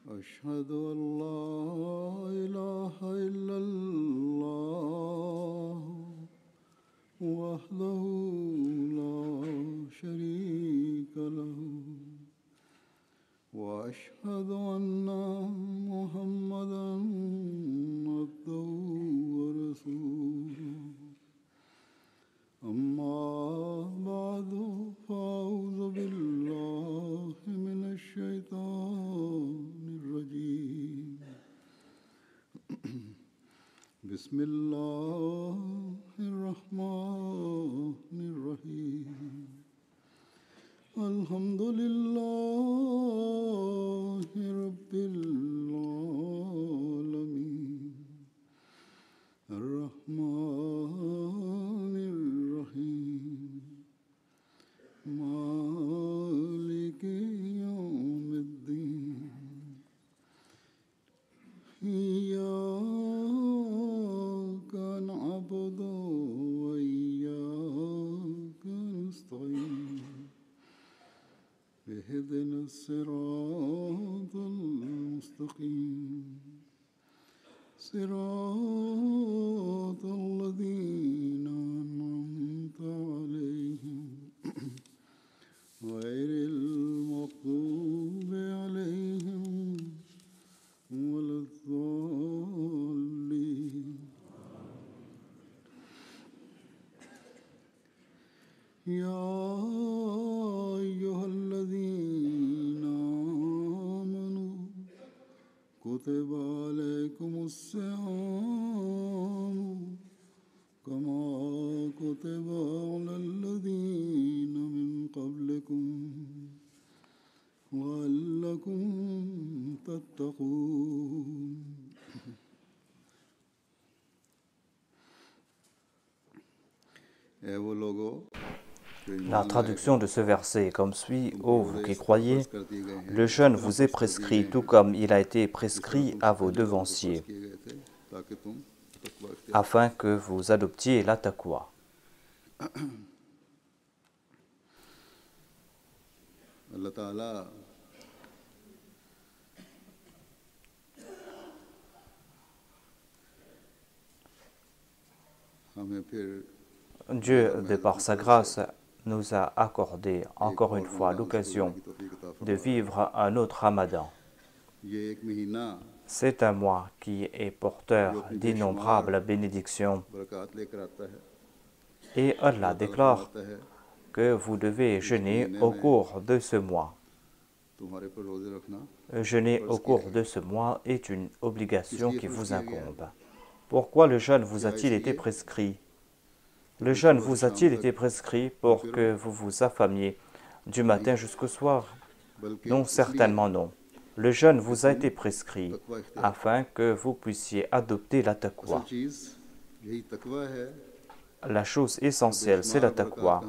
أشهد أن لا إله إلا الله وحده لا شريك له وأشهد أن محمدا عبده ورسوله أما بعد فأعوذ بالله من الشيطان الرجيم بسم الله الرحمن الرحيم الحمد لله رب العالمين الرحمن الرحيم مالك يوم الدين إياك نعبد وإياك نستعين اهدنا الصراط المستقيم صراط الذين أنعمت عليهم غير المغضوب عليهم ولا الضالين يا أيها الذين آمنوا كتب عليكم الصيام كما كتب على الذين من قبلكم لعلكم تتقون La traduction de ce verset est comme suit. Ô vous qui croyez, le jeûne vous est prescrit tout comme il a été prescrit à vos devanciers, afin que vous adoptiez la taqwa. Dieu, de par sa grâce, nous a accordé encore une fois l'occasion de vivre un autre Ramadan. C'est un mois qui est porteur d'innombrables bénédictions. Et Allah déclare que vous devez jeûner au cours de ce mois. Jeûner au cours de ce mois est une obligation qui vous incombe. Pourquoi le jeûne vous a-t-il été prescrit? Le jeûne vous a-t-il été prescrit pour que vous vous affamiez du matin jusqu'au soir? Non, certainement non. Le jeûne vous a été prescrit afin que vous puissiez adopter la taqwa. La chose essentielle, c'est la taqwa.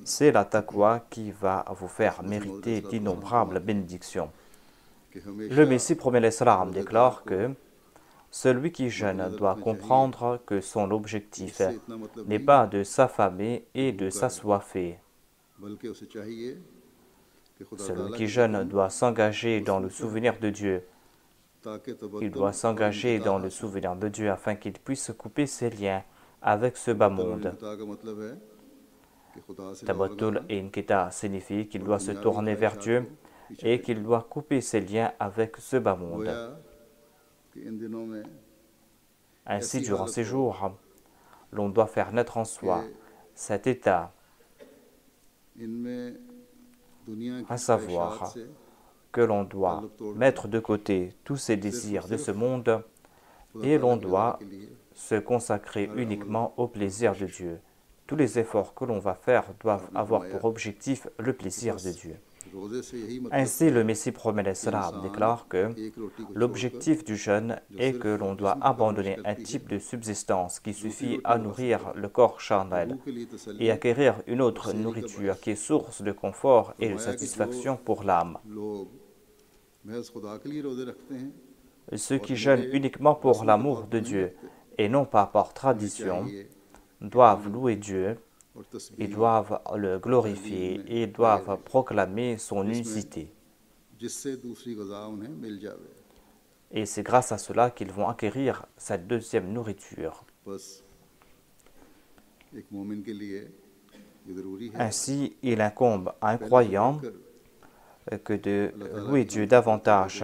C'est la taqwa qui va vous faire mériter d'innombrables bénédictions. Le Messie promet l'Islam déclare que celui qui jeûne doit comprendre que son objectif n'est pas de s'affamer et de s'assoiffer. Celui qui jeûne doit s'engager dans le souvenir de Dieu. Il doit s'engager dans le souvenir de Dieu afin qu'il puisse couper ses liens avec ce bas monde. Tabattul et Inkita signifie qu'il doit se tourner vers Dieu et qu'il doit couper ses liens avec ce bas monde. Ainsi, durant ces jours, l'on doit faire naître en soi cet état, à savoir que l'on doit mettre de côté tous ces désirs de ce monde et l'on doit se consacrer uniquement au plaisir de Dieu. Tous les efforts que l'on va faire doivent avoir pour objectif le plaisir de Dieu. Ainsi, le Messie promet l'Islam déclare que l'objectif du jeûne est que l'on doit abandonner un type de subsistance qui suffit à nourrir le corps charnel et acquérir une autre nourriture qui est source de confort et de satisfaction pour l'âme. Ceux qui jeûnent uniquement pour l'amour de Dieu et non pas par tradition doivent louer Dieu Ils doivent le glorifier, ils doivent proclamer son unicité. Et c'est grâce à cela qu'ils vont acquérir cette deuxième nourriture. Ainsi, il incombe à un croyant que de louer Dieu davantage,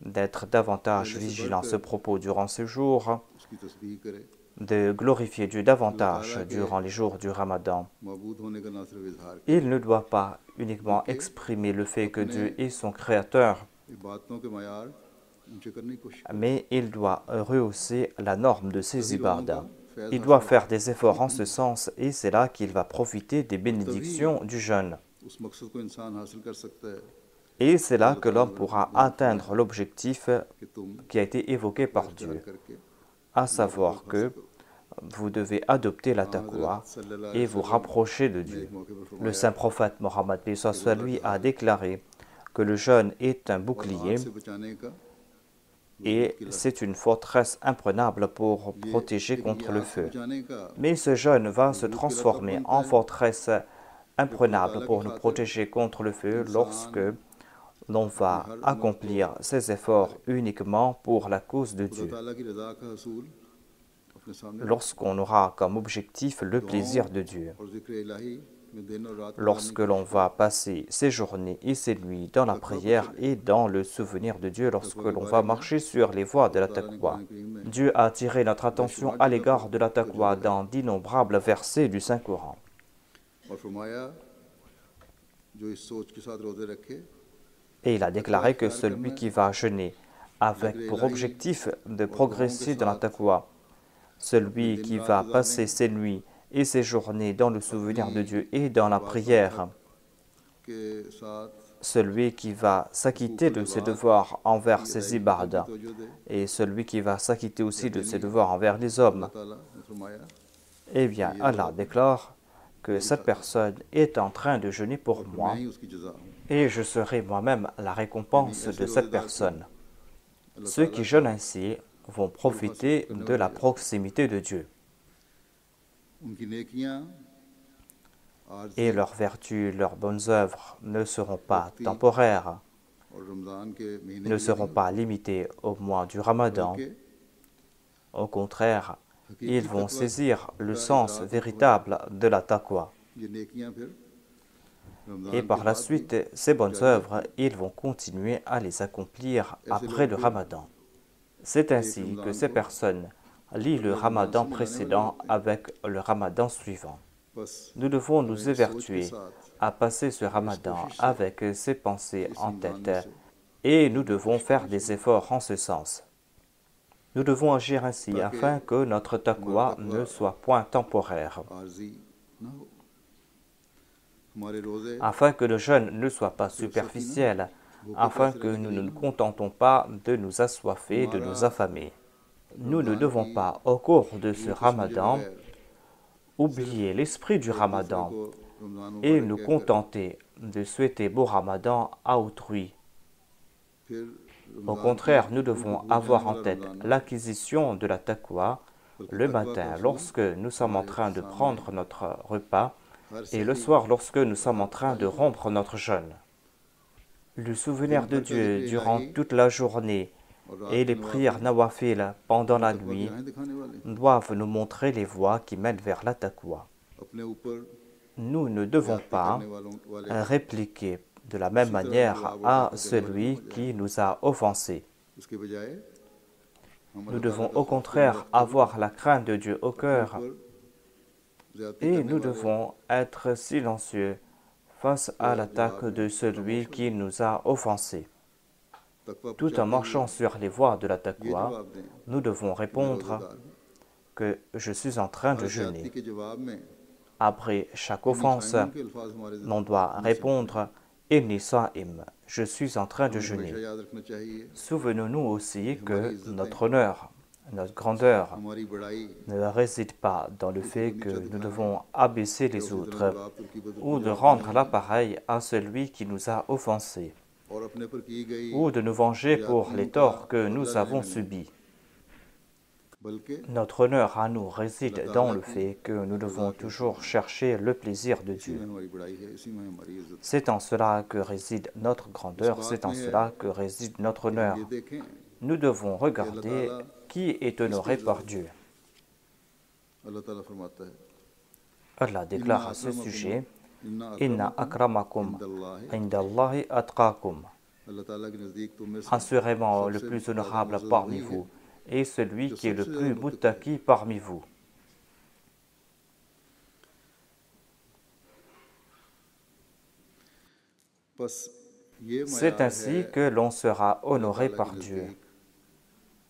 d'être davantage vigilant à ce propos durant ce jour, de glorifier Dieu davantage durant les jours du Ramadan. Il ne doit pas uniquement exprimer le fait que Dieu est son créateur, mais il doit rehausser la norme de ses ibadah. Il doit faire des efforts en ce sens et c'est là qu'il va profiter des bénédictions du jeûne. Et c'est là que l'homme pourra atteindre l'objectif qui a été évoqué par Dieu, à savoir que vous devez adopter la taqwa et vous rapprocher de Dieu. Le saint prophète Mohammed lui a déclaré que le jeûne est un bouclier et c'est une forteresse imprenable pour protéger contre le feu. Mais ce jeûne va se transformer en forteresse imprenable pour nous protéger contre le feu lorsque l'on va accomplir ses efforts uniquement pour la cause de Dieu. Lorsqu'on aura comme objectif le plaisir de Dieu. Lorsque l'on va passer ses journées et ses nuits dans la prière et dans le souvenir de Dieu, lorsque l'on va marcher sur les voies de la taqwa. Dieu a attiré notre attention à l'égard de la taqwa dans d'innombrables versets du Saint-Coran. Et il a déclaré que celui qui va jeûner avec pour objectif de progresser dans la taqwa, celui qui va passer ses nuits et ses journées dans le souvenir de Dieu et dans la prière, celui qui va s'acquitter de ses devoirs envers ses ibadah et celui qui va s'acquitter aussi de ses devoirs envers les hommes, eh bien Allah déclare que cette personne est en train de jeûner pour moi et je serai moi-même la récompense de cette personne. Ceux qui jeûnent ainsi vont profiter de la proximité de Dieu. Et leurs vertus, leurs bonnes œuvres ne seront pas temporaires, ne seront pas limitées au mois du Ramadan. Au contraire, ils vont saisir le sens véritable de la taqwa. Et par la suite, ces bonnes œuvres, ils vont continuer à les accomplir après le Ramadan. C'est ainsi que ces personnes lient le Ramadan précédent avec le Ramadan suivant. Nous devons nous évertuer à passer ce Ramadan avec ces pensées en tête et nous devons faire des efforts en ce sens. Nous devons agir ainsi afin que notre taqwa ne soit point temporaire, afin que le jeûne ne soit pas superficiel, afin que nous ne nous contentons pas de nous assoiffer, de nous affamer. Nous ne devons pas, au cours de ce Ramadan, oublier l'esprit du Ramadan et nous contenter de souhaiter beau Ramadan à autrui. Au contraire, nous devons avoir en tête l'acquisition de la taqwa le matin lorsque nous sommes en train de prendre notre repas et le soir lorsque nous sommes en train de rompre notre jeûne. Le souvenir de Dieu durant toute la journée et les prières nawafil pendant la nuit doivent nous montrer les voies qui mènent vers la taqwa. Nous ne devons pas répliquer de la même manière à celui qui nous a offensés. Nous devons au contraire avoir la crainte de Dieu au cœur et nous devons être silencieux face à l'attaque de celui qui nous a offensés. Tout en marchant sur les voies de la taqwa, nous devons répondre que je suis en train de jeûner. Après chaque offense, l'on doit répondre « Inni sa'im » je suis en train de jeûner. Souvenons-nous aussi que notre honneur, notre grandeur ne réside pas dans le fait que nous devons abaisser les autres ou de rendre l'appareil à celui qui nous a offensés ou de nous venger pour les torts que nous avons subis. बल्कि Notre honneur à nous réside dans le fait que nous devons toujours chercher le plaisir de इसी में Dieu. हमारी बड़ाई है, इसी में हमारी इज्जत। C'est en cela que réside notre इस grandeur, c'est बात en में है cela que réside notre कि हम ये honneur. देखें Nous devons कि अल्लाह regarder ताला qui est किसको honoré इज्जत par देता Dieu. है। अल्लाह ताला फरमाता है Allah इन्ना déclare à ce अक्रमकुम sujet, इन्ना Inna अक्रमकुम akramakum इंदल्लाहि indallahi atqakum. अल्लाह ताला के नज़दीक तुम में से Assurément, le सबसे plus ज़्यादा honorable मुअज़्ज़ज़ parmi वही है vous est celui जो qui est le सबसे plus ज़्यादा मुत्तकी है। muttaqi parmi vous. बस ये C'est मयार है ainsi que l'on sera अल्लाह honoré ताला के par Dieu. नज़दीक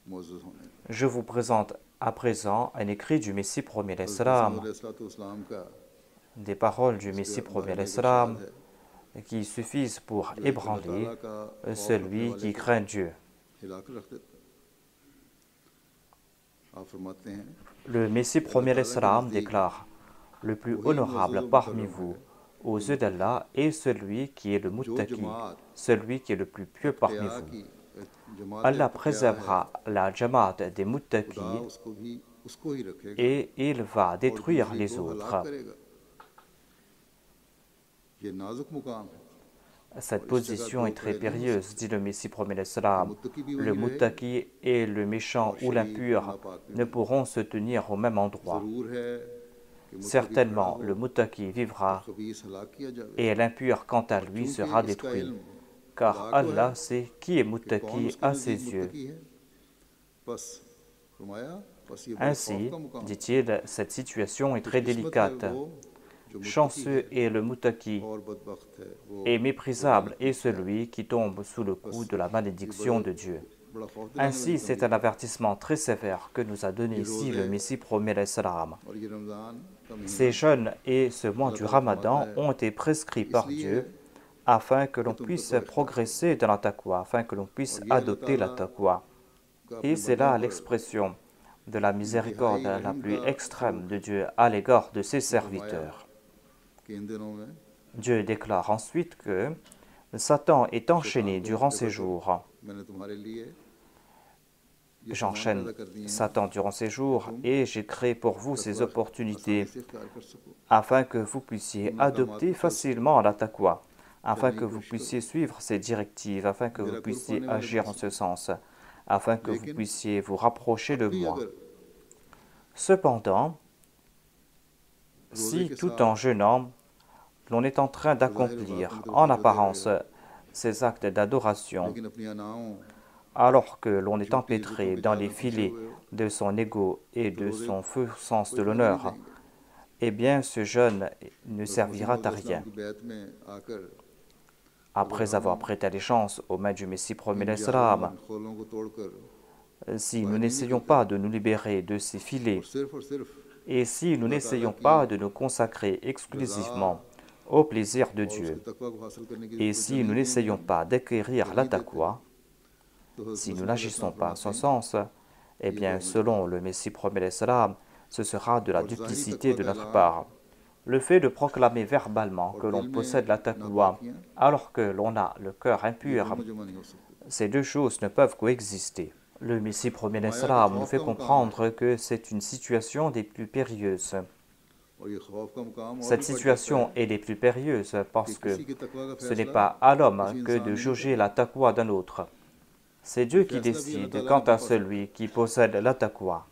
मुअज़्ज़ज़ होने का। Je vous présente à présent un écrit du Messie premier हज़रत l'Islam, मसीह अलैहिस्सलाम का des paroles du इसके Messie बारे premier में एक l'Islam इरशाद है qui suffisent pour जो एक अल्लाह ébranler ताला का खौफ रखने celui वाले qui को craint Dieu. हिला कर रख देता है। आप फरमाते हैं Le Messie premier ताला के l'Islam नज़दीक déclare, le plus वही honorable मुअज़्ज़ज़ parmi मुकर्रम vous है aux yeux d'Allah est celui qui est le जो muttaqi, जमात celui qui est le plus pieux parmi अत्क़िया vous. की जमात Allah अत्क़िया है préservera la jamaat des खुदा muttaqis उसको ही रखेगा et il va और détruire दूसरी les को हलाक autres. करेगा। ये नाजुक मुकाम है। Cette और इस जगह position दो est très खड़े नहीं हो périlleuse, सकते। dit le Messie premier कि l'Islam. मुत्तकी भी Le वही रहे muttaqi et le méchant और ou शरीफ l'impur नापाक भी ne वही। pourront se tenir au même endroit. जरूर है कि मुत्तकी खड़ा Certainement, हो le muttaqi और vivra खबीस हलाक किया जावे। et l'impur, quant à और lui, चूंकि sera इसका détruit. इल्म Car खुदा को है Allah sait qui est कि कौन muttaqi उसके à नज़दीक ses yeux. मुत्तकी है, बस फरमाया बस ये बड़े खौफ Ainsi, का मुकाम है। dit-il, cette situation est très खुशकिस्मत है délicate. वो जो मुत्तकी Chanceux है est le muttaqi और बदबख्त है वो et जो méprisable लानत est में है। celui qui tombe sous le coup बस de la ये malédiction de Dieu. बड़ा खौफ दिलाने वाली Ainsi, c'est तंबीह un है। avertissement très sévère que nous a donné ये ici le रोज़े Messie premier l'Islam. और ये रमज़ान का महीना Ces jeûnes et ce mois अल्लाह du ताला Ramadan फरमाता है ont été prescrits कि par इसलिए Dieu है afin que कि l'on तुम puisse तकवा इख्तियार progresser dans la taqwa, afin que l'on puisse और ये अल्लाह adopter la ताला taqwa. का Et अपने c'est बंदों là पर l'expression de la miséricorde इंतहाई la रहम plus का extrême सलूक de है। Dieu à l'égard de ses उसने फरमाया serviteurs. कि इन दिनों में Dieu déclare ensuite que Satan est enchaîné शैतान को durant देखो ces jours. मैंने तुम्हारे लिए ये सामान J'enchaîne पैदा कर दिए हैं Satan durant ces jours et j'ai créé pour vous ces तकवा opportunités आसानी से इख्तियार कर सको। afin que vous puissiez तुम मकामात adopter पर चल सको, facilement la taqwa, afin चलने que की vous कोशिश करो। puissiez suivre ces directives, afin que vous मेरा कुर्ब puissiez पाने वाले agir बन en सको। ce sens, afin que vous लेकिन puissiez vous rapprocher अब de भी moi. अगर Cependant, रोजे si के tout en साथ jeûnant, l'on est en train ज़ाहिर d'accomplir इबादतों की en तवज्जो दे apparence रहे हो ces actes d'adoration, लेकिन अपनी अनाओं alors que l'on est झूठी इज्जतों empêtré के dans जाल les में फंसे filets हुए हो de son ego et तो de रोजे son faux sens कोई de फायदा नहीं l'honneur, देंगे। eh bien ce jeûne ne हज़रत मसीह servira à मौद rien. की बैत में आकर Après अगर avoir हम prêté allégeance aux mains du Messie premier इन जालों l'Islam, और खोलों को तोड़कर si nous बाहर नहीं n'essayons निकलते pas de nous libérer de ces filets, और सिर्फ et si nous खुदा ताला n'essayons की pas de nous consacrer रज़ा exclusivement au plaisir de और उसके Dieu, तकवा को हासिल करने की et तवज्जो si नहीं nous देंगे n'essayons हम pas d'acquérir la तरजीह देते taqwa, तो हज़रत si nous मसीह n'agissons pas en फरमाते ce हैं sens, eh ये bien, तो हमें selon le Messie premier l'Islam, ce sera de la और ज़ाहिरी duplicité तकवा de का notre ऐलान part. Le fait de proclamer verbalement और que l'on दिल possède में la taqwa नापाकियां alors que l'on a le cœur ये impur, दोनों जमा नहीं हो सकते। ces deux choses ne peuvent coexister. Le Messie premier फरमाया कि l'Islam nous खौफ fait का मुकाम है comprendre que c'est une situation des plus périlleuses. और ये खौफ का मुकाम और Cette भी बढ़ जाता situation है est des plus périlleuses कि parce que किसी की तकवा का ce n'est फैसला pas à l'homme किसी que इंसान de नहीं juger करता। la taqwa d'un autre. C'est ये Dieu qui फैसला भी अल्लाह décide ताला quant ने à पास celui qui possède la taqwa.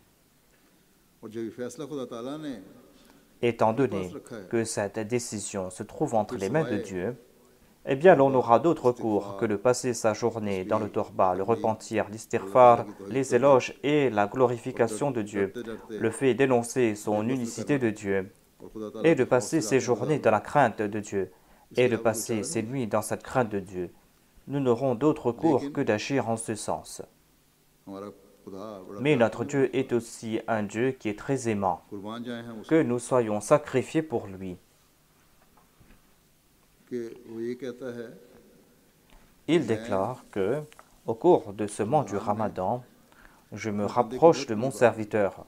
और जब ये फैसला खुदा ताला ने Étant अपने पास donné रखा है que cette décision se trouve entre फिर les mains de सवाए Dieu, eh bien l'on तौबा n'aura d'autre cours que इस्तिग़फ़ार de passer sa journée dans le तस्बीह torba, le तहमीद repentir, अल्लाह l'istighfar, ताला की तौहीद les करना éloges et la और glorification de Dieu, डरते डरते le fait d'énoncer son बेबस unicité करना de Dieu और खुदा ताला et de के खौफ passer से ses रात में journées dans गुजारना la crainte de Dieu इसके et de अलावा कोई passer चारा ses नहीं nuits dans cette crainte de Dieu. Nous n'aurons d'autre cours लेकिन que d'agir en ce sens. हमारा खुदा बड़ा Mais प्यार notre करने Dieu वाला est aussi un Dieu qui est très aimant, कुर्बान जाए हम que उसके nous soyons sacrifiés pour lui. कि वो ये कहता है Il मैं déclare que, au cours de ce mois du Ramzan में Ramadan, je me अपने बंदे की rapproche बहुत de mon करीब आ गया serviteur.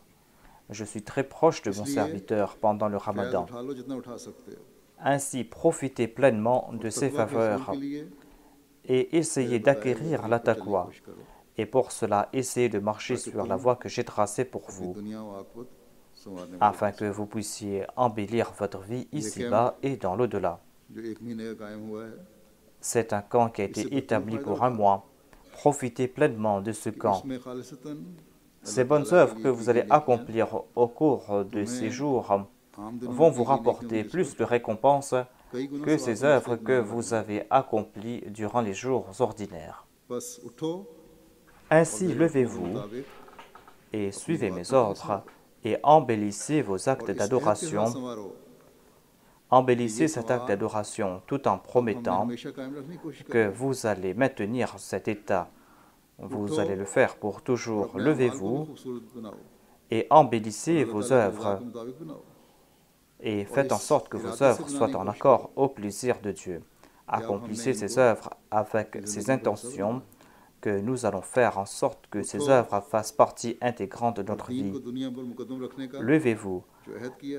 Je suis très proche de mon इसलिए serviteur pendant le फैज़ Ramadan. उठा लो जितना उठा सकते हो Ainsi, profitez pleinement और de ses तकवा के हसूल faveurs के लिए et मेरे essayez बताए हुए d'acquérir la तरीक़ पर चलने की taqwa कोशिश करो et Et pour cela, essayez de marcher sur la voie que j'ai tracée pour vous, afin que vous puissiez embellir votre vie ici-bas et dans l'au-delà. C'est un camp qui a été établi pour un mois. Profitez pleinement de ce camp. Ces bonnes œuvres que vous allez accomplir au cours de ces jours vont vous rapporter plus de récompenses que ces œuvres que vous avez accomplies durant les jours ordinaires. Ainsi, levez-vous et suivez mes ordres et embellissez vos actes d'adoration. Embellissez cet acte d'adoration tout en promettant que vous allez maintenir cet état. Vous allez le faire pour toujours. Levez-vous et embellissez vos œuvres et faites en sorte que vos œuvres soient en accord au plaisir de Dieu. Accomplissez ces œuvres avec ces intentions que nous allons faire en sorte que ces œuvres fassent partie intégrante de notre vie. Levez-vous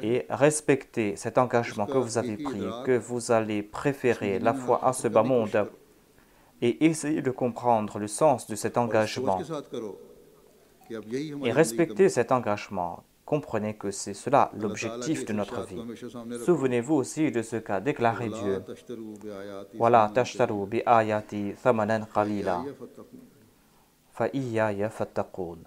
et respectez cet engagement que vous avez pris, que vous allez préférer la foi à ce bas monde, et essayez de comprendre le sens de cet engagement. Et respectez cet engagement. Comprenez que c'est cela l'objectif de notre vie. Souvenez-vous aussi de ce qu'a déclaré Dieu. Wala tashtaru bi ayati thamanan qalila fa iyaya fattaqun.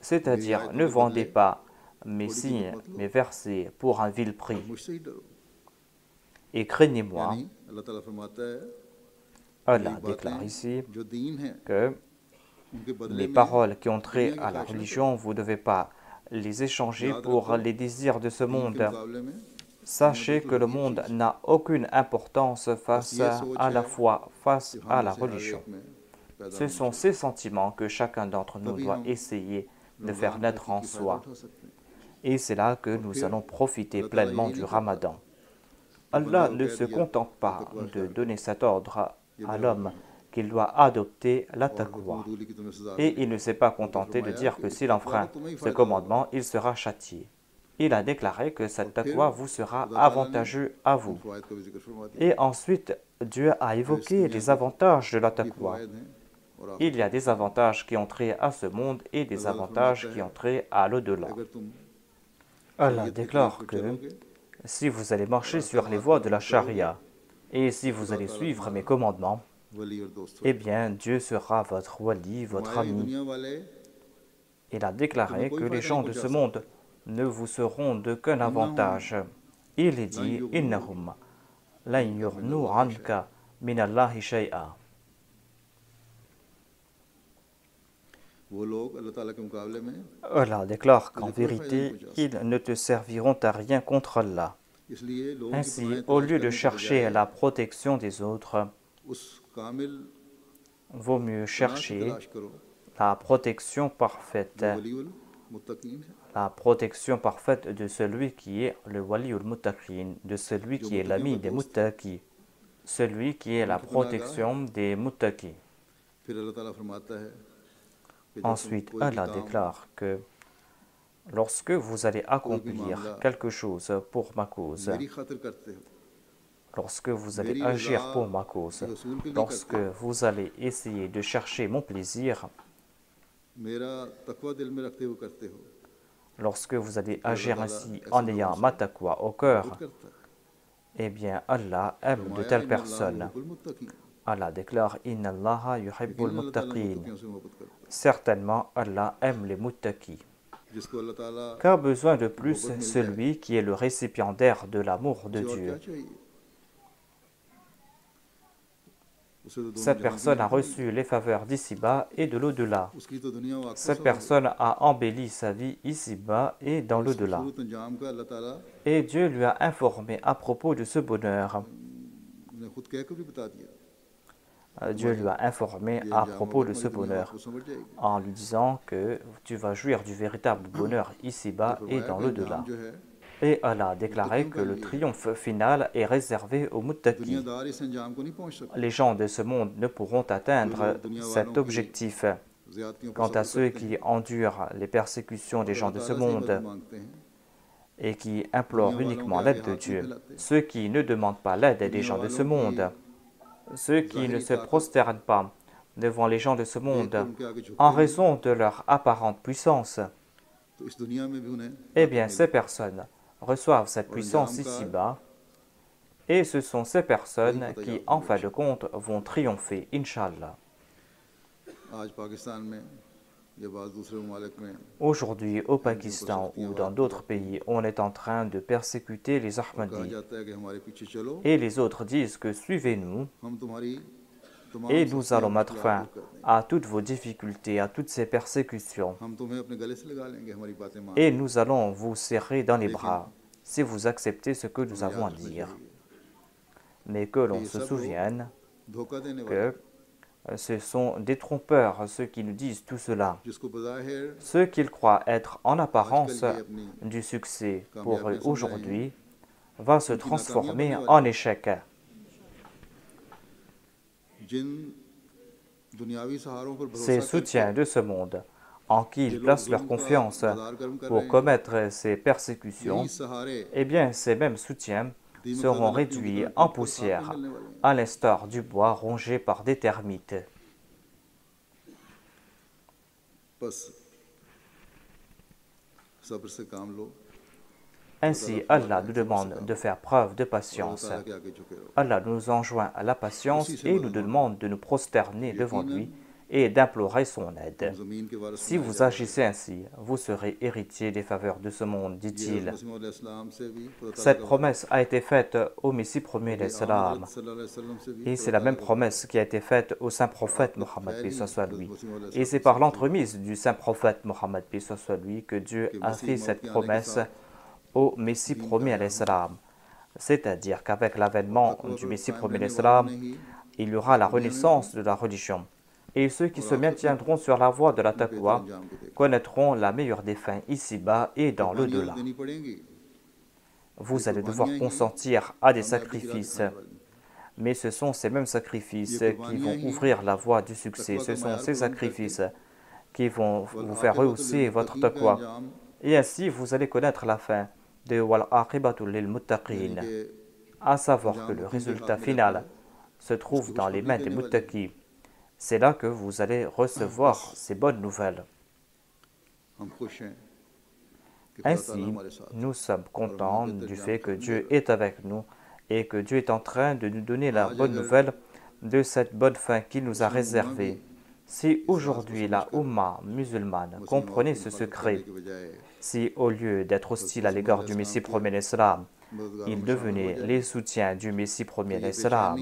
C'est-à-dire, ne vendez pas mes signes, mes versets pour un vil prix. Et craignez-moi. Allah déclare ici que les paroles qui ont trait à la religion, vous ne devez pas les échanger pour les désirs de ce monde. Sachez que le monde n'a aucune importance face à la foi, face à la religion. Ce sont ces sentiments que chacun d'entre nous doit essayer de faire naître en soi. Et c'est là que nous allons profiter pleinement du Ramadan. Allah ne se contente pas de donner cet ordre à l'homme qu'il doit adopter la taqwa. Et il ne s'est pas contenté de dire que s'il enfreint ce commandement, il sera châtié. Il a déclaré que cette taqwa vous sera avantageux à vous. Et ensuite, Dieu a évoqué les avantages de la taqwa. Il y a des avantages qui ont trait à ce monde et des avantages qui ont trait à l'au-delà. Allah déclare que si vous allez marcher sur les voies de la charia et si vous allez suivre mes commandements, eh bien, Dieu sera votre wali, votre ami. Il a déclaré que les gens de ce monde ne vous seront d'aucun avantage. Il est dit, « Innahum la yurnu anka minallahi shay'a » Allah déclare qu'en vérité, ils ne te serviront à rien contre Allah. Ainsi, au lieu de chercher la protection des autres, vaut mieux chercher la protection parfaite de celui qui est le waliul muttaqin, de celui qui est l'ami des muttaqis, celui qui est la protection des muttaqis. Ensuite, Allah déclare que lorsque vous allez accomplir quelque chose pour ma cause, lorsque vous allez agir pour ma cause, lorsque vous allez essayer de chercher mon plaisir, lorsque vous allez agir ainsi en ayant ma taqwa au cœur, eh bien Allah aime de telles personnes. Allah déclare « Inna Allaha yuhibbul muttaqin » Certainement, Allah aime les muttaqis. Qu'a besoin de plus celui qui est le récipiendaire de l'amour de Dieu? Cette personne a reçu les faveurs d'ici-bas et de l'au-delà. Cette personne a embelli sa vie ici-bas et dans l'au-delà. Et Dieu lui a informé à propos de ce bonheur. Dieu lui a informé à propos de ce bonheur en lui disant que tu vas jouir du véritable bonheur ici-bas et dans l'au-delà. Et Allah a déclaré que le triomphe final est réservé aux muttaqis. Les gens de ce monde ne pourront atteindre cet objectif. Quant à ceux qui endurent les persécutions des gens de ce monde et qui implorent uniquement l'aide de Dieu, ceux qui ne demandent pas l'aide des gens de ce monde, ceux qui ne se prosternent pas devant les gens de ce monde en raison de leur apparente puissance, eh bien ces personnes reçoivent cette puissance ici-bas et ce sont ces personnes qui, en fin de compte, vont triompher, Inch'Allah. Aujourd'hui, au Pakistan ou dans d'autres pays, on est en train de persécuter les Ahmadis. Et les autres disent que suivez-nous et nous allons mettre fin à toutes vos difficultés, à toutes ces persécutions. Et nous allons vous serrer dans les bras si vous acceptez ce que nous avons à dire. Mais que l'on se souvienne que ce sont des trompeurs, ceux qui nous disent tout cela. Ceux qu'ils croient être en apparence du succès pour eux aujourd'hui va se transformer en échec. Ces soutiens de ce monde, en qui ils placent leur confiance pour commettre ces persécutions, eh bien ces mêmes soutiens seront réduits en poussière, à l'instar du bois rongé par des termites. Ainsi, Allah nous demande de faire preuve de patience. Allah nous enjoint à la patience et nous demande de nous prosterner devant lui et d'implorer son aide. Si vous agissez ainsi, vous serez héritier des faveurs de ce monde, dit-il. Cette promesse a été faite au Messie premier d'Islam. Et c'est la même promesse qui a été faite au saint prophète Mohammed lui. Et c'est par l'entremise du saint prophète Mohammed lui que Dieu a fait cette promesse au Messie premier d'Islam. C'est-à-dire qu'avec l'avènement du Messie premier d'Islam, il y aura la renaissance de la religion. Et ceux qui se maintiendront sur la voie de la taqwa connaîtront la meilleure des fins ici-bas et dans l'au-delà. Vous allez devoir consentir à des sacrifices, mais ce sont ces mêmes sacrifices qui vont ouvrir la voie du succès. Ce sont ces sacrifices qui vont vous faire rehausser votre taqwa. Et ainsi, vous allez connaître la fin de Wal Aqibatul lil Muttaqin, à savoir que le résultat final se trouve dans les mains des muttaqis. C'est là que vous allez recevoir ces bonnes nouvelles. Ainsi, nous sommes contents du fait que Dieu est avec nous et que Dieu est en train de nous donner la bonne nouvelle de cette bonne fin qu'il nous a réservée. Si aujourd'hui la Ummah musulmane comprenait ce secret, si au lieu d'être hostile à l'égard du Messie premier d'Islam, il devenait les soutiens du Messie premier d'Islam,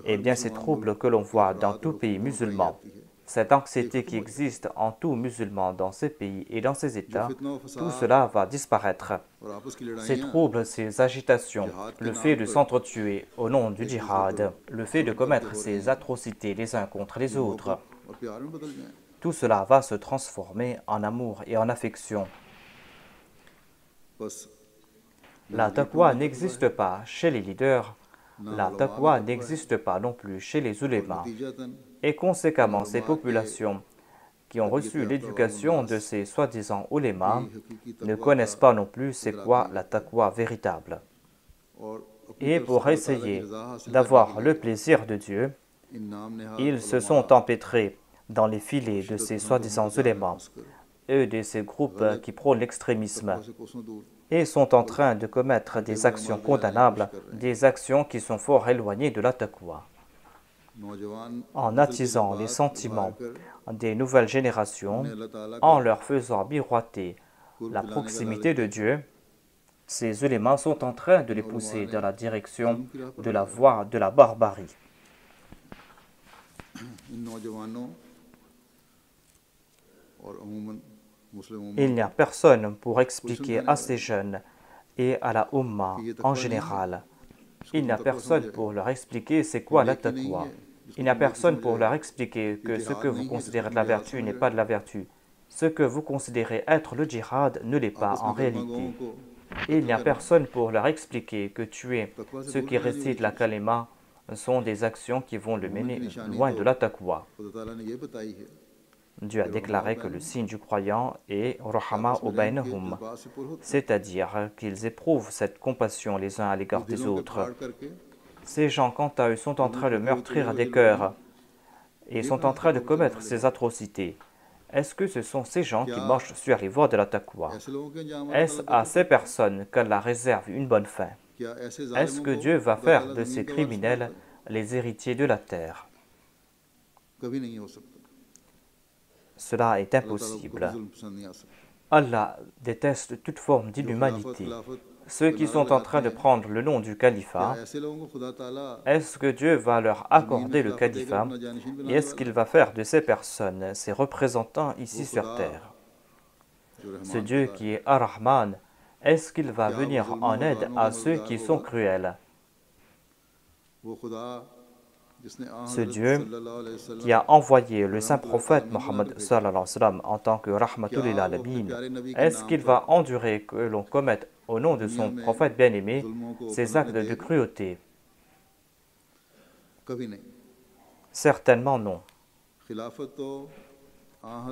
eh bien ces troubles que l'on voit dans tout pays musulman, cette anxiété qui existe en tout musulman dans ces pays et dans ces États, tout cela va disparaître. Ces troubles, ces agitations, le fait de s'entretuer au nom du djihad, le fait de commettre ces atrocités les uns contre les autres, tout cela va se transformer en amour et en affection. La taqwa n'existe pas chez les leaders, la taqwa n'existe pas non plus chez les ulémas. Et conséquemment, ces populations qui ont reçu l'éducation de ces soi-disant ulémas ne connaissent pas non plus c'est quoi la taqwa véritable. Et pour essayer d'avoir le plaisir de Dieu, ils se sont empêtrés dans les filets de ces soi-disant ulémas et de ces groupes qui prônent l'extrémisme et sont en train de commettre des actions condamnables, des actions qui sont fort éloignées de la taqwa. En attisant les sentiments des nouvelles générations, en leur faisant miroiter la proximité de Dieu, ces ulémas sont en train de les pousser dans la direction de la voie de la barbarie. Il n'y a personne pour expliquer à ces jeunes et à la Ummah en général. Il n'y a personne pour leur expliquer c'est quoi la taqwa. Il n'y a personne pour leur expliquer que ce que vous considérez de la vertu n'est pas de la vertu. Ce que vous considérez être le djihad ne l'est pas en réalité. Et il n'y a personne pour leur expliquer que tuer ceux qui récitent la kalima sont des actions qui vont le mener loin de la taqwa. Dieu a déclaré que le signe du croyant est Rahama ou Bainahum, c'est-à-dire qu'ils éprouvent cette compassion les uns à l'égard des autres. Ces gens, quant à eux, sont en train de meurtrir des cœurs et sont en train de commettre ces atrocités. Est-ce que ce sont ces gens qui marchent sur les voies de la taqwa? Est-ce à ces personnes qu'Allah réserve une bonne fin? Est-ce que Dieu va faire de ces criminels les héritiers de la terre? Cela est impossible. Allah déteste toute forme d'inhumanité. Ceux qui sont en train de prendre le nom du califat, est-ce que Dieu va leur accorder le califat et est-ce qu'il va faire de ces personnes ses représentants ici sur terre? Ce Dieu qui est Ar-Rahman, est-ce qu'il va venir en aide à ceux qui sont cruels? Ce Dieu qui a envoyé le saint prophète Mohammed sallallahu alayhi wa sallam en tant que Rahmatul lil Alamin, est-ce qu'il va endurer que l'on commette au nom de son prophète bien-aimé ces actes de cruauté? Certainement non.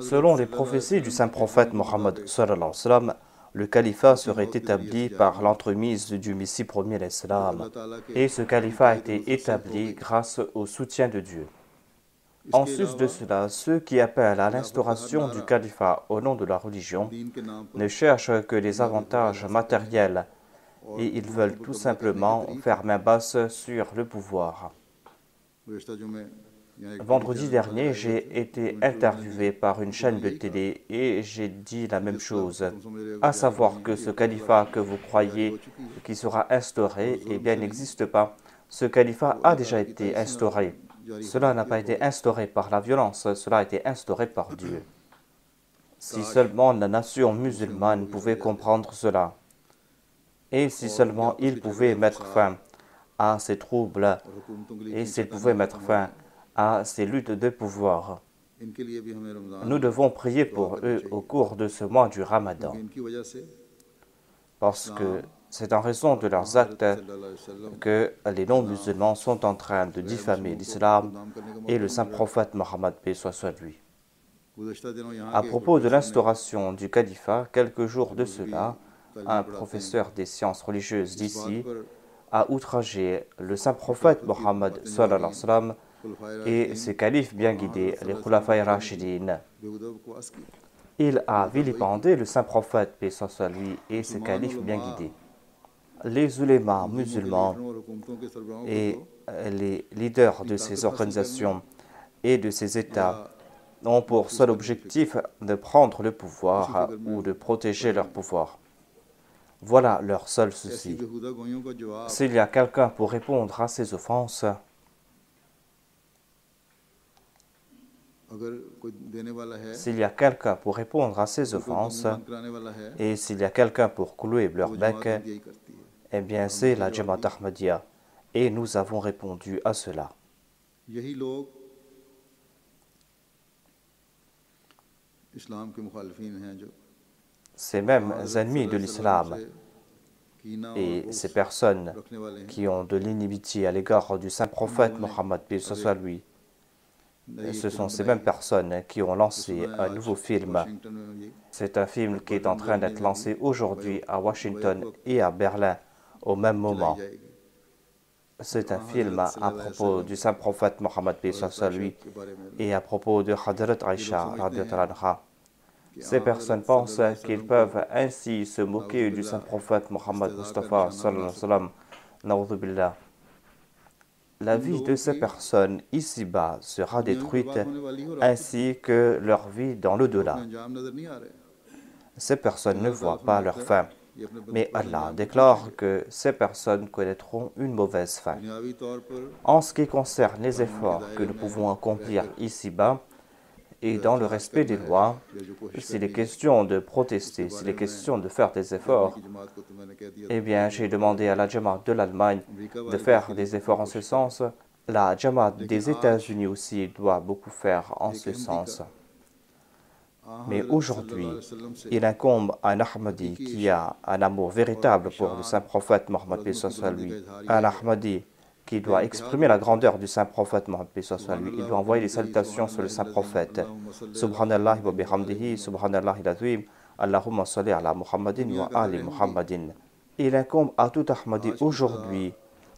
Selon les prophéties du saint prophète Mohammed sallallahu alayhi wa sallam, le califat serait établi par l'entremise du Messie premier l'Islam. Et ce califat a été établi grâce au soutien de Dieu. En sus de cela, ceux qui appellent à l'instauration du califat au nom de la religion ne cherchent que les avantages matériels et ils veulent tout simplement faire main basse sur le pouvoir. Vendredi dernier, j'ai été interviewé par une chaîne de télé et j'ai dit la même chose, à savoir que ce califat que vous croyez qui sera instauré, eh bien, n'existe pas. Ce califat a déjà été instauré. Cela n'a pas été instauré par la violence, cela a été instauré par Dieu. Si seulement la nation musulmane pouvait comprendre cela, et si seulement ils pouvaient mettre fin à ces troubles, et s'ils pouvaient mettre fin à ces luttes de pouvoir. Nous devons prier pour eux au cours de ce mois du Ramadan, parce que c'est en raison de leurs actes que les non-musulmans sont en train de diffamer l'islam et le saint prophète Mohammed, paix soit sur lui. À propos de l'instauration du califat, quelques jours de cela, un professeur des sciences religieuses d'ici a outragé le saint prophète Mohammed sallallahu alayhi wa sallam et ses califes bien guidés, les Khulafaï Rashidin. Il a vilipendé le saint prophète, paix soit sur lui, et ses califes bien guidés. Les ulémas musulmans et les leaders de ces organisations et de ces États ont pour seul objectif de prendre le pouvoir ou de protéger leur pouvoir. Voilà leur seul souci. S'il y a quelqu'un pour répondre à ces offenses, s'il y a quelqu'un pour répondre à ces offenses et s'il y a quelqu'un pour clouer leur bec, eh bien c'est la Jamaat Ahmadiyya et nous avons répondu à cela. Ces mêmes ennemis de l'islam et ces personnes qui ont de l'inimitié à l'égard du saint prophète Mohammed, paix soit lui, ce sont ces mêmes personnes qui ont lancé un nouveau film. C'est un film qui est en train d'être lancé aujourd'hui à Washington et à Berlin au même moment. C'est un film à propos du saint prophète Mohammed, paix soit lui, et à propos de Hadrat Aïcha radhiyallahu anha. Ces personnes pensent qu'ils peuvent ainsi se moquer du saint prophète Mohammed Mustafa sallallahu alayhi wa sallam. Na'udhu billah. La vie de ces personnes ici-bas sera détruite ainsi que leur vie dans l'au-delà. Ces personnes ne voient pas leur fin, mais Allah déclare que ces personnes connaîtront une mauvaise fin. En ce qui concerne les efforts que nous pouvons accomplir ici-bas, et dans le respect des lois, s'il est question de protester, s'il est question de faire des efforts, eh bien, j'ai demandé à la Jamaat de l'Allemagne de faire des efforts en ce sens. La Jamaat des États-Unis aussi doit beaucoup faire en ce sens. Mais aujourd'hui, il incombe à un Ahmadi qui a un amour véritable pour le saint prophète Mohammed, paix soit lui, un Ahmadi qui doit exprimer la grandeur du saint prophète Mohammed, paix soit lui. Il doit envoyer des salutations sur le saint prophète. Subhanallah wa bihamdihi, subhanallah al-azim, Allahumma salli ala Muhammadin wa ali Muhammadin. Il incombe à tout Ahmadi aujourd'hui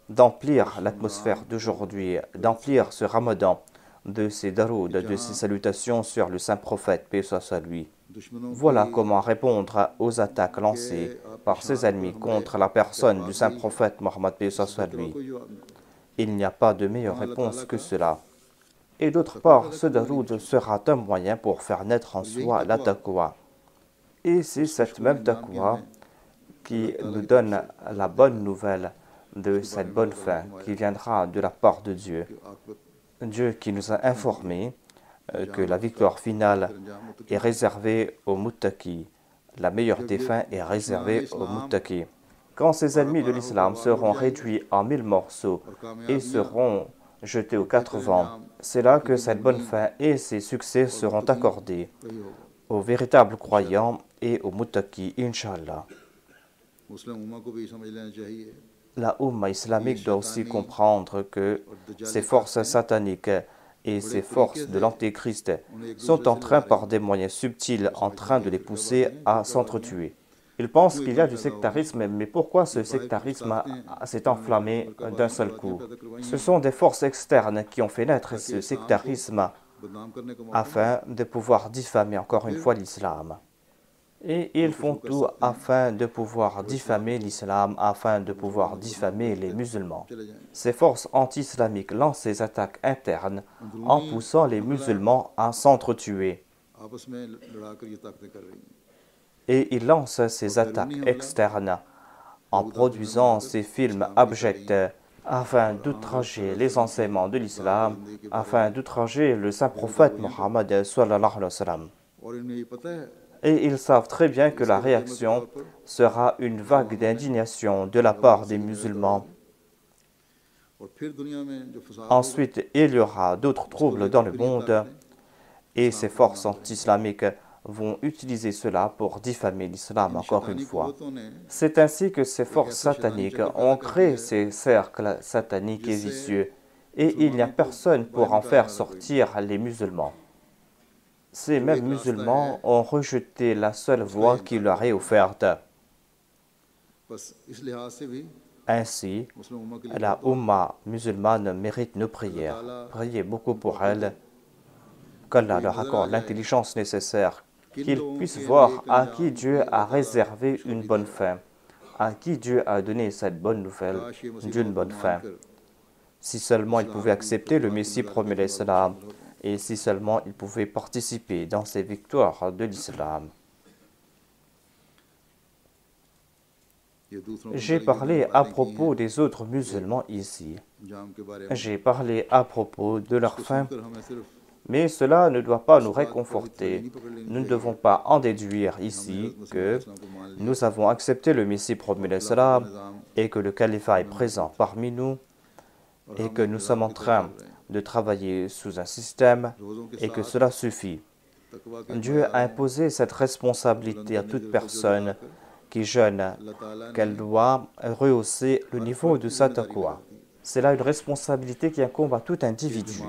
d'emplir l'atmosphère d'aujourd'hui, d'emplir ce ramadan de ces darouds, de ces salutations sur le saint prophète, paix soit sur lui. Voilà comment répondre aux attaques lancées par ses ennemis contre la personne du saint prophète Mohammed, paix soit sur lui. Il n'y a pas de meilleure réponse que cela. Et d'autre part, ce daroud sera un moyen pour faire naître en soi la taqwa. Et c'est cette même taqwa qui nous donne la bonne nouvelle de cette bonne fin qui viendra de la part de Dieu. Dieu qui nous a informé que la victoire finale est réservée aux muttaqis. La meilleure des fins est réservée aux muttaqis. Quand ces ennemis de l'islam seront réduits en 1000 morceaux et seront jetés aux 4 vents, c'est là que cette bonne fin et ses succès seront accordés aux véritables croyants et aux muttaqis, Inch'Allah. La Ummah islamique doit aussi comprendre que ces forces sataniques et ces forces de l'Antéchrist sont en train, par des moyens subtils, en train de les pousser à s'entretuer. Ils pensent qu'il y a du sectarisme, mais pourquoi ce sectarisme s'est enflammé d'un seul coup? Ce sont des forces externes qui ont fait naître ce sectarisme afin de pouvoir diffamer encore une fois l'islam. Et ils font tout afin de pouvoir diffamer l'islam, afin de pouvoir diffamer les musulmans. Ces forces anti-islamiques lancent ces attaques internes en poussant les musulmans à s'entretuer. Et ils lancent ces attaques externes en produisant ces films abjects afin d'outrager les enseignements de l'islam, afin d'outrager le saint prophète Mohammed sallallahu alayhi wa sallam. Et ils savent très bien que la réaction sera une vague d'indignation de la part des musulmans. Ensuite, il y aura d'autres troubles dans le monde et ces forces anti-islamiques vont utiliser cela pour diffamer l'islam encore une fois. C'est ainsi que ces forces sataniques ont créé ces cercles sataniques et vicieux et il n'y a personne pour en faire sortir les musulmans. Ces mêmes musulmans ont rejeté la seule voie qui leur est offerte. Ainsi, la Ummah musulmane mérite nos prières. Priez beaucoup pour elle, qu'Allah leur accorde l'intelligence nécessaire, qu'ils puissent voir à qui Dieu a réservé une bonne fin, à qui Dieu a donné cette bonne nouvelle d'une bonne fin. Si seulement ils pouvaient accepter le Messie promis l'Islam, et si seulement ils pouvaient participer dans ces victoires de l'islam. J'ai parlé à propos des autres musulmans ici. J'ai parlé à propos de leur fin, mais cela ne doit pas nous réconforter. Nous ne devons pas en déduire ici que nous avons accepté le Messie promis l'Islam et que le califat est présent parmi nous et que nous sommes en train de travailler sous un système et que cela suffit. Dieu a imposé cette responsabilité à toute personne qui jeûne, qu'elle doit rehausser le niveau de sa taqwa. C'est là une responsabilité qui incombe à tout individu.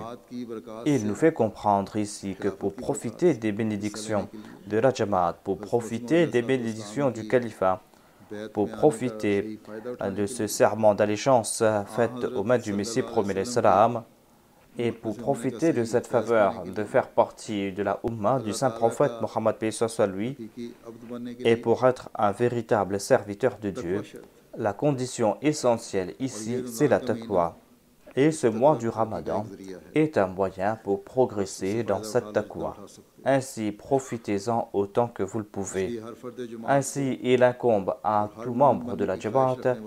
Et il nous fait comprendre ici que pour profiter des bénédictions de la Jamaat, pour profiter des bénédictions du califat, pour profiter de ce serment d'allégeance fait aux mains du Messie promis l'Islam, et pour profiter de cette faveur de faire partie de la Ummah du saint prophète Mohammed paix soit lui, et pour être un véritable serviteur de Dieu, la condition essentielle ici, c'est la taqwa. Et ce mois du Ramadan est un moyen pour progresser dans cette taqwa. Ainsi, profitez-en autant que vous le pouvez. Ainsi, il incombe à tout membre de la Jamaat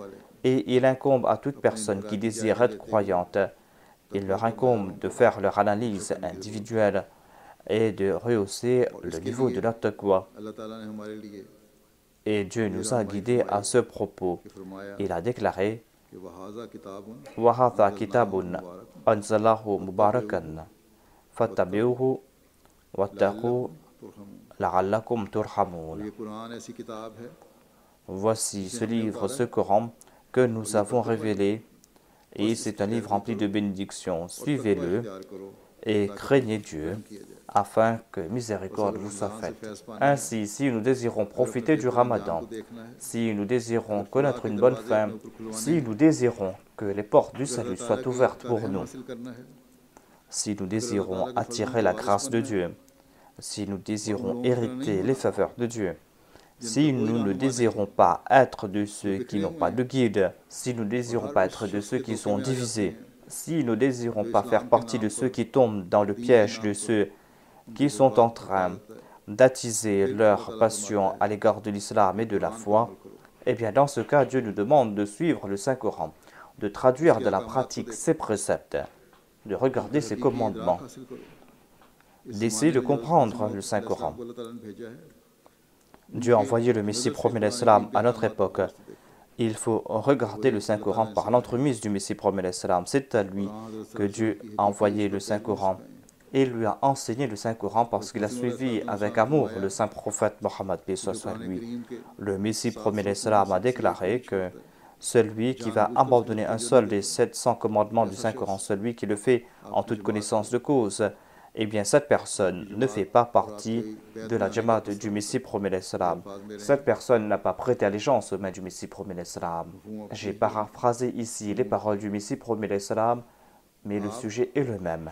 et il incombe à toute personne qui désire être croyante. Il leur incombe de faire leur analyse individuelle et de rehausser le niveau de la taqwa. Et Dieu nous a guidés à ce propos. Il a déclaré وَهَذَا كِتَابٌ أَنزَلَهُ مُبَارَكًا فَاتَّبِعُوهُ وَاتَّقُوا لَعَلَّكُمْ تُرْحَمُونَ. Voici ce livre, ce Coran, que nous avons révélé, et c'est un livre rempli de bénédictions. Suivez-le et craignez Dieu, afin que miséricorde vous soit faite. Ainsi, si nous désirons profiter du Ramadan, si nous désirons connaître une bonne fin, si nous désirons que les portes du salut soient ouvertes pour nous, si nous désirons attirer la grâce de Dieu, si nous désirons hériter les faveurs de Dieu, si nous ne désirons pas être de ceux qui n'ont pas de guide, si nous ne désirons pas être de ceux qui sont divisés, si nous ne désirons pas faire partie de ceux qui tombent dans le piège de ceux qui sont en train d'attiser leur passion à l'égard de l'islam et de la foi, eh bien dans ce cas, Dieu nous demande de suivre le Saint-Coran, de traduire de la pratique ses préceptes, de regarder ses commandements, d'essayer de comprendre le Saint-Coran. Dieu a envoyé le Messie promis l'Islam à notre époque. Il faut regarder le Saint-Coran par l'entremise du Messie promis l'Islam. C'est à lui que Dieu a envoyé le Saint-Coran. Et lui a enseigné le Saint-Coran parce qu'il a suivi avec amour le saint prophète Mohammed, paix soit sur lui. Le Messie promis l'Islam a déclaré que celui qui va abandonner un seul des 700 commandements du Saint-Coran, celui qui le fait en toute connaissance de cause, eh bien cette personne ne fait pas partie de la Jamaat du Messie promis l'Islam. Cette personne n'a pas prêté allégeance aux mains du Messie promis l'Islam. J'ai paraphrasé ici les paroles du Messie promis l'Islam, mais le sujet est le même.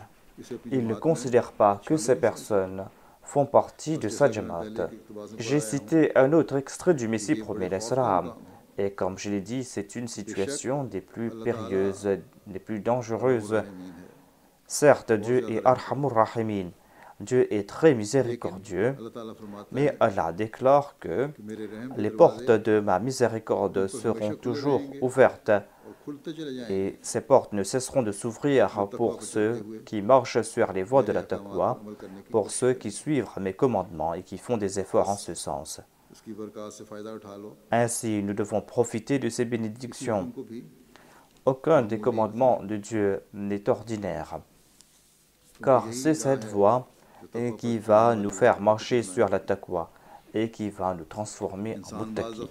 Il ne considère pas que ces personnes font partie de sa Jamaat. J'ai cité un autre extrait du Messie promis l'Islam, et comme je l'ai dit, c'est une situation des plus périlleuses, des plus dangereuses. Certes, Dieu est Arhamur Rahimin, Dieu est très miséricordieux, mais Allah déclare que les portes de ma miséricorde seront toujours ouvertes et ces portes ne cesseront de s'ouvrir pour ceux qui marchent sur les voies de la taqwa, pour ceux qui suivent mes commandements et qui font des efforts en ce sens. Ainsi, nous devons profiter de ces bénédictions. Aucun des commandements de Dieu n'est ordinaire, car c'est cette voie qui va nous faire marcher sur la taqwa et qui va nous transformer en muttaqi.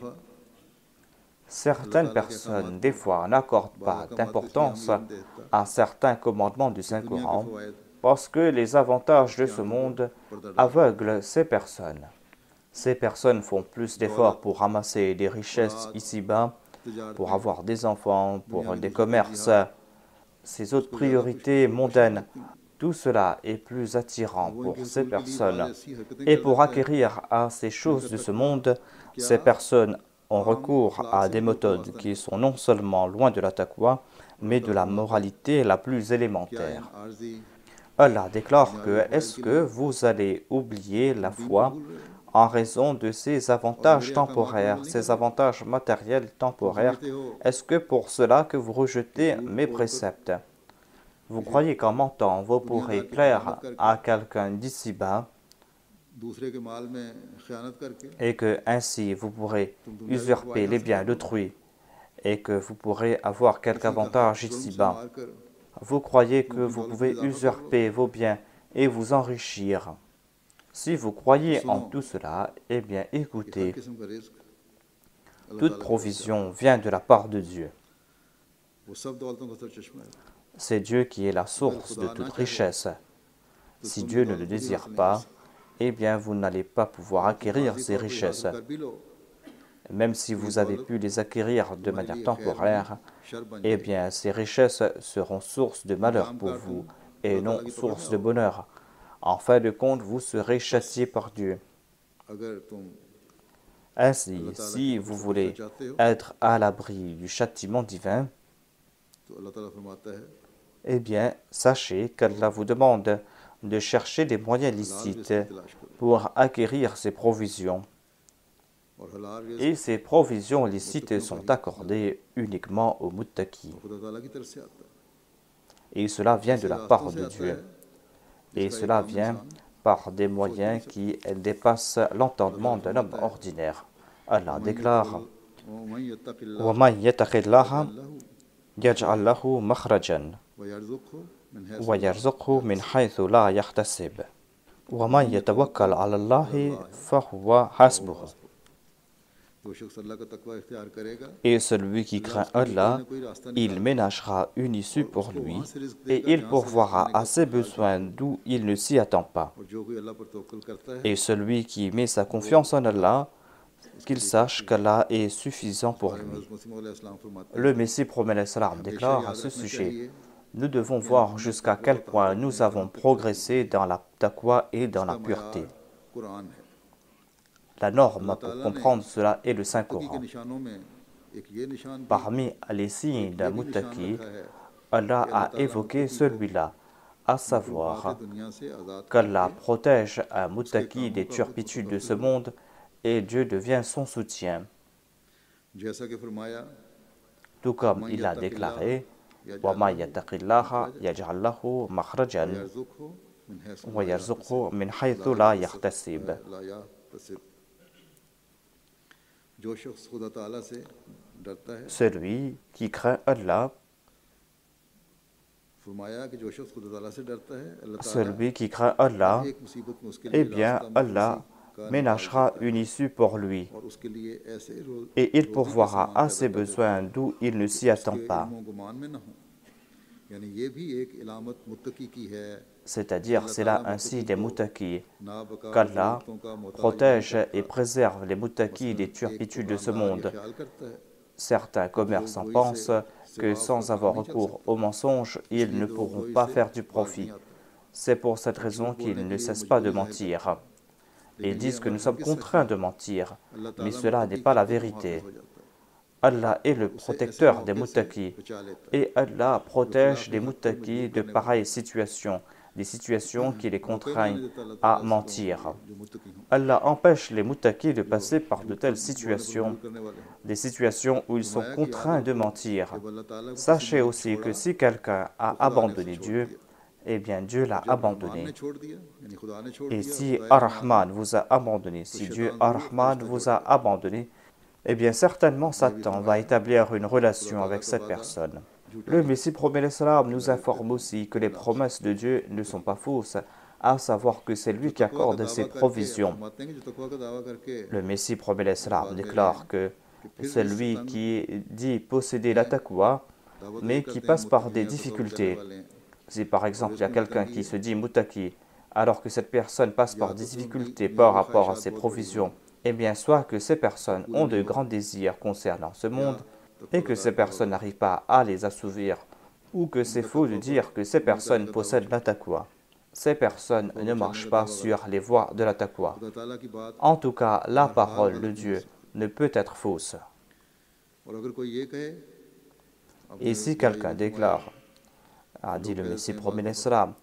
Certaines personnes, des fois, n'accordent pas d'importance à certains commandements du Saint-Coran parce que les avantages de ce monde aveuglent ces personnes. Ces personnes font plus d'efforts pour ramasser des richesses ici-bas, pour avoir des enfants, pour des commerces, ces autres priorités mondaines. Tout cela est plus attirant pour ces personnes. Et pour acquérir à ces choses de ce monde, ces personnes ont recours à des méthodes qui sont non seulement loin de la taqwa, mais de la moralité la plus élémentaire. Allah déclare que est-ce que vous allez oublier la foi en raison de ces avantages temporaires, ces avantages matériels temporaires? Est-ce que pour cela que vous rejetez mes préceptes? Vous croyez qu'en mentant, vous pourrez plaire à quelqu'un d'ici-bas et que ainsi vous pourrez usurper les biens d'autrui et que vous pourrez avoir quelque avantage ici-bas? Vous croyez que vous pouvez usurper vos biens et vous enrichir? Si vous croyez en tout cela, eh bien écoutez, toute provision vient de la part de Dieu. C'est Dieu qui est la source de toute richesse. Si Dieu ne le désire pas, eh bien vous n'allez pas pouvoir acquérir ces richesses. Même si vous avez pu les acquérir de manière temporaire, eh bien ces richesses seront source de malheur pour vous et non source de bonheur. En fin de compte, vous serez châtié par Dieu. Ainsi, si vous voulez être à l'abri du châtiment divin, eh bien, sachez qu'Allah vous demande de chercher des moyens licites pour acquérir ces provisions. Et ces provisions licites sont accordées uniquement aux muttaqis. Et cela vient de la part de Dieu. Et cela vient par des moyens qui dépassent l'entendement d'un homme ordinaire. Allah déclare « وَمَنْ يَتَقِ اللَّهَ يَجْعَلْ لَهُ مَخْرَجًا وَيَرْزُقْهُ مِنْ حَيْثُ لَا يَحْتَسِبُ وَمَنْ يَتَوَكَّلْ عَلَى اللَّهِ فَهُوَ حَسْبُهُ » Et celui qui craint Allah, il ménagera une issue pour lui et il pourvoira à ses besoins d'où il ne s'y attend pas. Et celui qui met sa confiance en Allah, qu'il sache qu'Allah est suffisant pour lui. Le Messie promet l'Islam déclare à ce sujet: nous devons voir jusqu'à quel point nous avons progressé dans la taqwa et dans la pureté. La norme pour comprendre cela est le Saint-Coran. Parmi les signes d'un muttaqi, Allah a évoqué celui-là, à savoir qu'Allah protège un muttaqi des turpitudes de ce monde et Dieu devient son soutien. Tout comme il a déclaré: وَمَا يَتَّقِ اللَّهَ يَجْعَلْ لَهُ مَخْرَجًا وَيَرْزُقْهُ مِنْ حَيْثُ لَا يَحْتَسِبُ. Celui qui craint Allah, eh bien Allah ménagera une issue pour lui et il pourvoira à ses besoins d'où il ne s'y attend pas. C'est-à-dire, c'est là ainsi des muttaqis, qu'Allah protège et préserve les muttaqis des turpitudes de ce monde. Certains commerçants pensent que sans avoir recours au mensonge, ils ne pourront pas faire du profit. C'est pour cette raison qu'ils ne cessent pas de mentir. Ils disent que nous sommes contraints de mentir, mais cela n'est pas la vérité. Allah est le protecteur des muttaqis et Allah protège les muttaqis de pareilles situations, des situations qui les contraignent à mentir. Allah empêche les muttaqis de passer par de telles situations, des situations où ils sont contraints de mentir. Sachez aussi que si quelqu'un a abandonné Dieu, eh bien Dieu l'a abandonné. Et si Ar-Rahman vous a abandonné, si Dieu Ar-Rahman vous a abandonné, eh bien certainement Satan va établir une relation avec cette personne. Le Messie promet l'Islam nous informe aussi que les promesses de Dieu ne sont pas fausses, à savoir que c'est lui qui accorde ses provisions. Le Messie promet l'Islam déclare que celui qui dit posséder la taqwa, mais qui passe par des difficultés. Si par exemple il y a quelqu'un qui se dit muttaqi, alors que cette personne passe par des difficultés par rapport à ses provisions, eh bien soit que ces personnes ont de grands désirs concernant ce monde et que ces personnes n'arrivent pas à les assouvir, ou que c'est faux de dire que ces personnes possèdent la taqwa. Ces personnes ne marchent pas sur les voies de la taqwa. En tout cas, la parole de Dieu ne peut être fausse. Et si quelqu'un déclare, a dit le Messie promet l'Islam,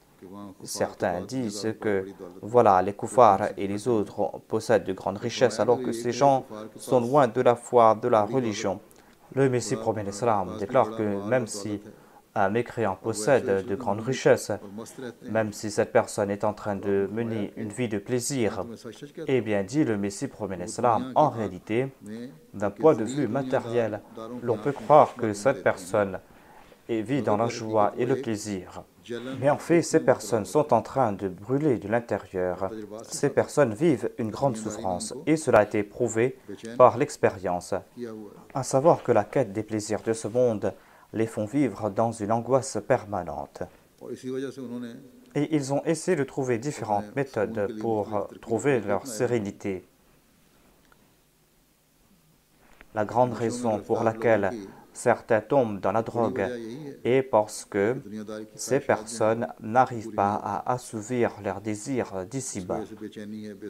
certains disent que voilà, les koufars et les autres possèdent de grandes richesses alors que ces gens sont loin de la foi, de la religion. Le Messie promet l'Islam déclare que même si un mécréant possède de grandes richesses, même si cette personne est en train de mener une vie de plaisir, eh bien dit le Messie promet l'Islam, en réalité, d'un point de vue matériel, l'on peut croire que cette personne vit dans la joie et le plaisir. Mais en fait, ces personnes sont en train de brûler de l'intérieur. Ces personnes vivent une grande souffrance et cela a été prouvé par l'expérience. À savoir que la quête des plaisirs de ce monde les font vivre dans une angoisse permanente. Et ils ont essayé de trouver différentes méthodes pour trouver leur sérénité. La grande raison pour laquelle certains tombent dans la drogue est parce que ces personnes n'arrivent pas à assouvir leurs désirs d'ici-bas.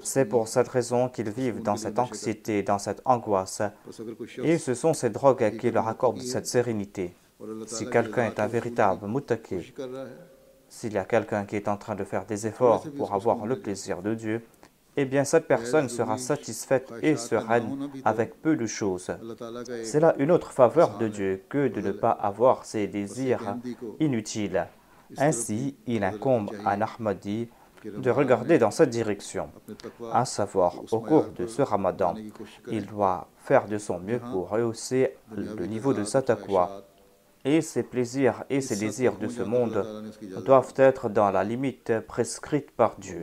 C'est pour cette raison qu'ils vivent dans cette anxiété, dans cette angoisse. Et ce sont ces drogues qui leur accordent cette sérénité. Si quelqu'un est un véritable muttaqi, s'il y a quelqu'un qui est en train de faire des efforts pour avoir le plaisir de Dieu, eh bien cette personne sera satisfaite et sereine avec peu de choses. C'est là une autre faveur de Dieu que de ne pas avoir ces désirs inutiles. Ainsi, il incombe à un Ahmadi de regarder dans cette direction, à savoir au cours de ce Ramadan, il doit faire de son mieux pour rehausser le niveau de sa taqwa. Et ses plaisirs et ses désirs de ce monde doivent être dans la limite prescrite par Dieu.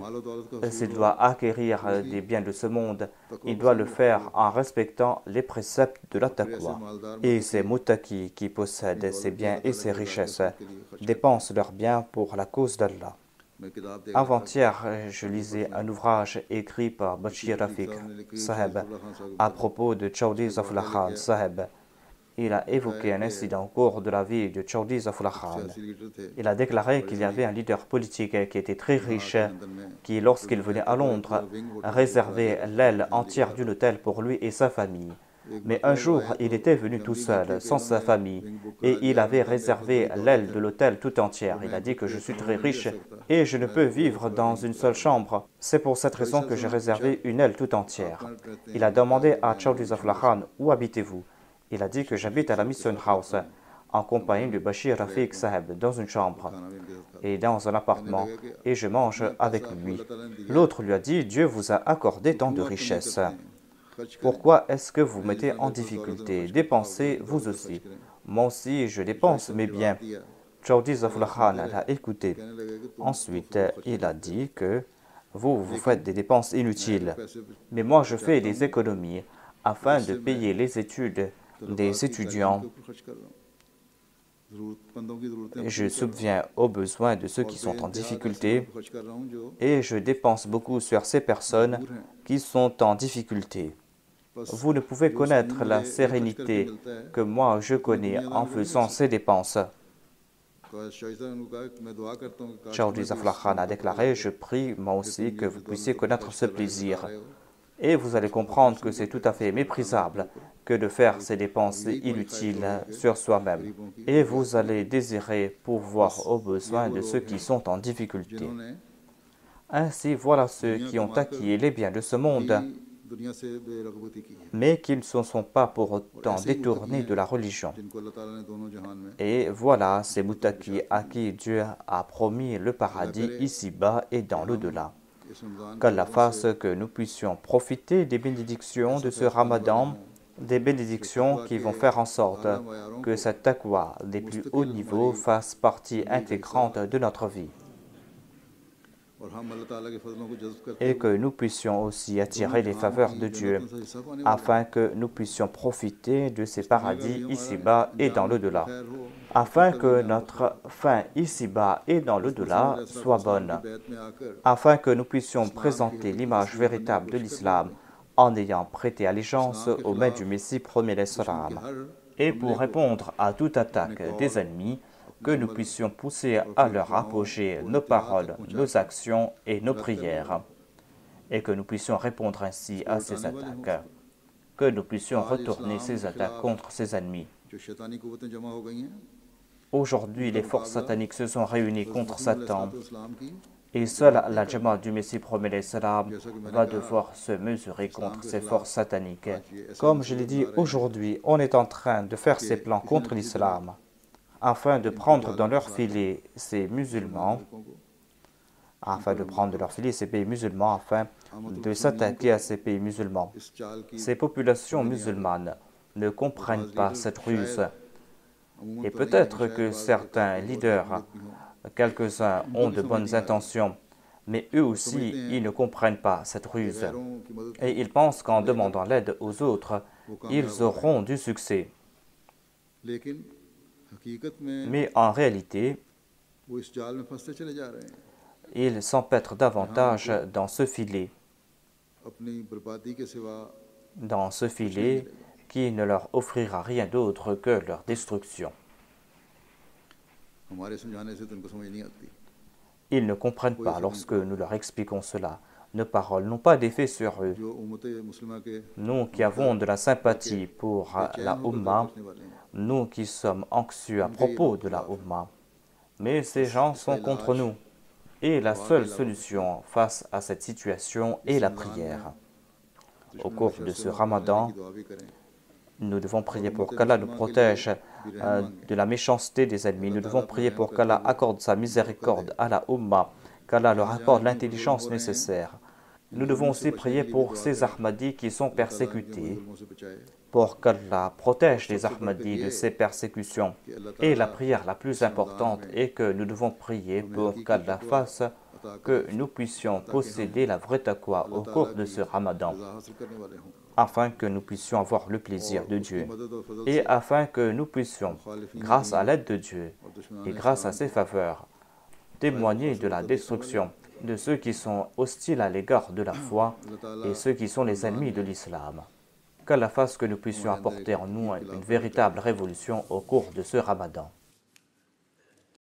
S'il doit acquérir des biens de ce monde, il doit le faire en respectant les préceptes de la taqwa. Et ces muttaqis qui possèdent ces biens et ces richesses dépensent leurs biens pour la cause d'Allah. Avant-hier, je lisais un ouvrage écrit par Bashir Rafiq Saheb à propos de Chaudhry Zafrullah Khan Saheb. Il a évoqué un incident au cours de la vie de Chaudhry Zafrullah Khan. Il a déclaré qu'il y avait un leader politique qui était très riche, qui, lorsqu'il venait à Londres, réservait l'aile entière d'un hôtel pour lui et sa famille. Mais un jour, il était venu tout seul, sans sa famille, et il avait réservé l'aile de l'hôtel tout entière. Il a dit que je suis très riche et je ne peux vivre dans une seule chambre. C'est pour cette raison que j'ai réservé une aile tout entière. Il a demandé à Chaudhry Zafrullah Khan, où habitez-vous? Il a dit que j'habite à la Mission House, en compagnie de Bashir Rafiq Saheb, dans une chambre et dans un appartement, et je mange avec lui. L'autre lui a dit, Dieu vous a accordé tant de richesses. Pourquoi est-ce que vous mettez en difficulté? Dépensez vous aussi. Moi aussi, je dépense mes biens. Chaudhry Zafrullah Khan l'a écouté. Ensuite, il a dit que vous faites des dépenses inutiles. Mais moi, je fais des économies afin de payer les études des étudiants. Je subviens aux besoins de ceux qui sont en difficulté et je dépense beaucoup sur ces personnes qui sont en difficulté. Vous ne pouvez connaître la sérénité que moi je connais en faisant ces dépenses. Chaudhry Zafrullah Khan a déclaré, je prie moi aussi que vous puissiez connaître ce plaisir. Et vous allez comprendre que c'est tout à fait méprisable que de faire ces dépenses inutiles sur soi-même. Et vous allez désirer pourvoir aux besoins de ceux qui sont en difficulté. Ainsi, voilà ceux qui ont acquis les biens de ce monde, mais qui ne se sont pas pour autant détournés de la religion. Et voilà ces muttaqis à qui Dieu a promis le paradis ici-bas et dans l'au-delà. Qu'Allah fasse que nous puissions profiter des bénédictions de ce Ramadan, des bénédictions qui vont faire en sorte que cette taqwa des plus hauts niveaux fasse partie intégrante de notre vie. Et que nous puissions aussi attirer les faveurs de Dieu, afin que nous puissions profiter de ces paradis ici-bas et dans l'au-delà, afin que notre fin ici-bas et dans l'au-delà soit bonne, afin que nous puissions présenter l'image véritable de l'islam en ayant prêté allégeance au maître du Messie premier l'Islam, et pour répondre à toute attaque des ennemis, que nous puissions pousser à leur apogée nos paroles, nos actions et nos prières, et que nous puissions répondre ainsi à ces attaques, que nous puissions retourner ces attaques contre ces ennemis. Aujourd'hui, les forces sataniques se sont réunies contre Satan, et seule la Jamaat du Messie premier l'Islam va devoir se mesurer contre ces forces sataniques. Comme je l'ai dit, aujourd'hui, on est en train de faire ces plans contre l'islam, afin de prendre dans leur filet ces musulmans, afin de s'attaquer à ces pays musulmans. Ces populations musulmanes ne comprennent pas cette ruse. Et peut-être que certains leaders, quelques-uns ont de bonnes intentions, mais eux aussi, ils ne comprennent pas cette ruse. Et ils pensent qu'en demandant l'aide aux autres, ils auront du succès. Mais en réalité, ils s'empêtrent davantage dans ce filet qui ne leur offrira rien d'autre que leur destruction. Ils ne comprennent pas lorsque nous leur expliquons cela. Nos paroles n'ont pas d'effet sur eux. Nous qui avons de la sympathie pour la Ummah, nous qui sommes anxieux à propos de la Ummah, mais ces gens sont contre nous. Et la seule solution face à cette situation est la prière. Au cours de ce Ramadan, nous devons prier pour qu'Allah nous protège de la méchanceté des ennemis. Nous devons prier pour qu'Allah accorde sa miséricorde à la Ummah, qu'Allah leur accorde l'intelligence nécessaire. nous devons aussi prier pour ces Ahmadis qui sont persécutés, pour qu'Allah protège les Ahmadis de ces persécutions. Et la prière la plus importante est que nous devons prier pour qu'Allah fasse que nous puissions posséder la vraie taqwa au cours de ce Ramadan, afin que nous puissions avoir le plaisir de Dieu, et afin que nous puissions, grâce à l'aide de Dieu et grâce à ses faveurs, témoigner de la destruction de ceux qui sont hostiles à l'égard de la foi et ceux qui sont les ennemis de l'islam. Qu'Allah fasse que nous puissions apporter en nous une véritable révolution au cours de ce Ramadan.